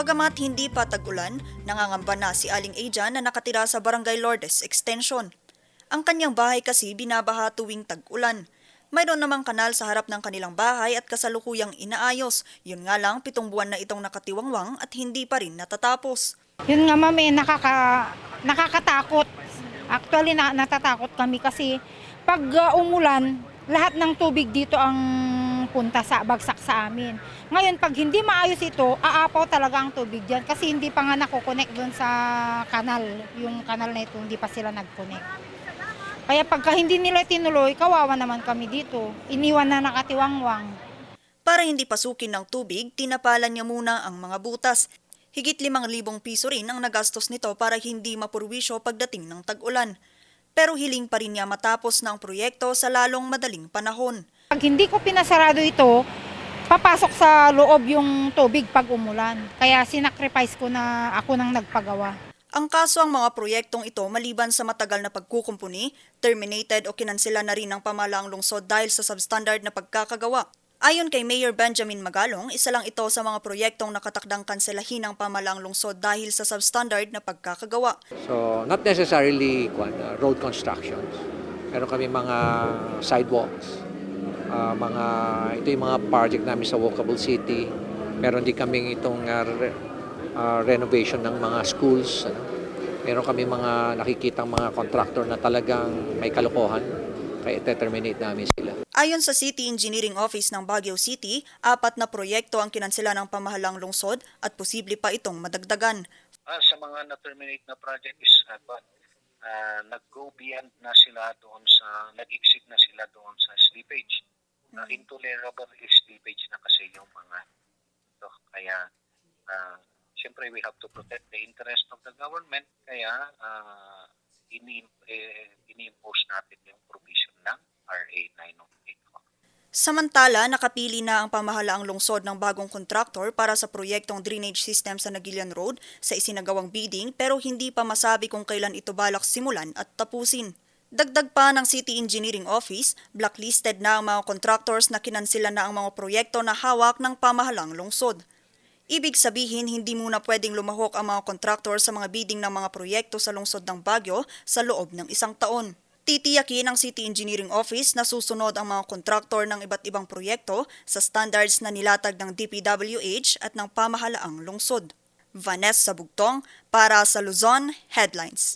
Bagamat hindi pa tag-ulan, nangangamba na si Aling Ajan na nakatira sa Barangay Lourdes Extension. Ang kanyang bahay kasi binabaha tuwing tag-ulan. Mayroon namang kanal sa harap ng kanilang bahay at kasalukuyang inaayos. Yun nga lang, 7 buwan na itong nakatiwangwang at hindi pa rin natatapos. Yun nga ma'am, nakakatakot. Actually, natatakot kami kasi pag umulan, lahat ng tubig dito ang punta sa bagsak sa amin. Ngayon, pag hindi maayos ito, aapaw talaga ang tubig dyan kasi hindi pa nga nakukonek doon sa kanal. Yung kanal na ito, hindi pa sila nagkonek. Kaya pagka hindi nila tinuloy, kawawa naman kami dito. Iniwan na nakatiwangwang. Para hindi pasukin ng tubig, tinapalan niya muna ang mga butas. Higit 5,000 piso rin ang nagastos nito para hindi mapurwisyo pagdating ng tag-ulan. Pero hiling pa rin niya matapos ng proyekto sa lalong madaling panahon. Pag hindi ko pinasarado ito, papasok sa loob yung tubig pag umulan. Kaya sinacrifice ko na ako nang nagpagawa. Ang kaso ang mga proyektong ito maliban sa matagal na pagkukumpuni, terminated o kinansela na rin ng pamahalaang lungsod dahil sa substandard na pagkakagawa. Ayon kay Mayor Benjamin Magalong, isa lang ito sa mga proyektong nakatakdang kanselahin ng pamahalaang lungsod dahil sa substandard na pagkakagawa. So, not necessarily road constructions. Meron kami mga sidewalks, ito yung mga project namin sa Walkable City. Meron din kami itong renovation ng mga schools. Meron kami mga nakikitang mga contractor na talagang may kalokohan, kaya i-terminate namin sila. Ayon sa City Engineering Office ng Baguio City, 4 na proyekto ang kinansela ng pamahalaang lungsod at posible pa itong madagdagan. Sa mga na-terminate na project is nag-go beyond na sila doon sa, nag-exceed na sila doon sa slippage. Intolerable slippage na kasi yung mga ito. Kaya, siyempre we have to protect the interest of the government. Kaya, ini-impose natin yung provision ng RA 908. Samantala, nakapili na ang pamahalaang lungsod ng bagong kontraktor para sa proyektong drainage system sa Nagilian Road sa isinagawang bidding pero hindi pa masabi kung kailan ito balak simulan at tapusin. Dagdag pa ng City Engineering Office, blacklisted na ang mga contractors na kinansila na ang mga proyekto na hawak ng pamahalaang lungsod. Ibig sabihin, hindi muna pwedeng lumahok ang mga contractor sa mga bidding ng mga proyekto sa lungsod ng Baguio sa loob ng 1 taon. Titiyakin ng City Engineering Office na susunod ang mga kontraktor ng iba't ibang proyekto sa standards na nilatag ng DPWH at ng pamahalaang lungsod. Vanessa Bugtong para sa Luzon Headlines.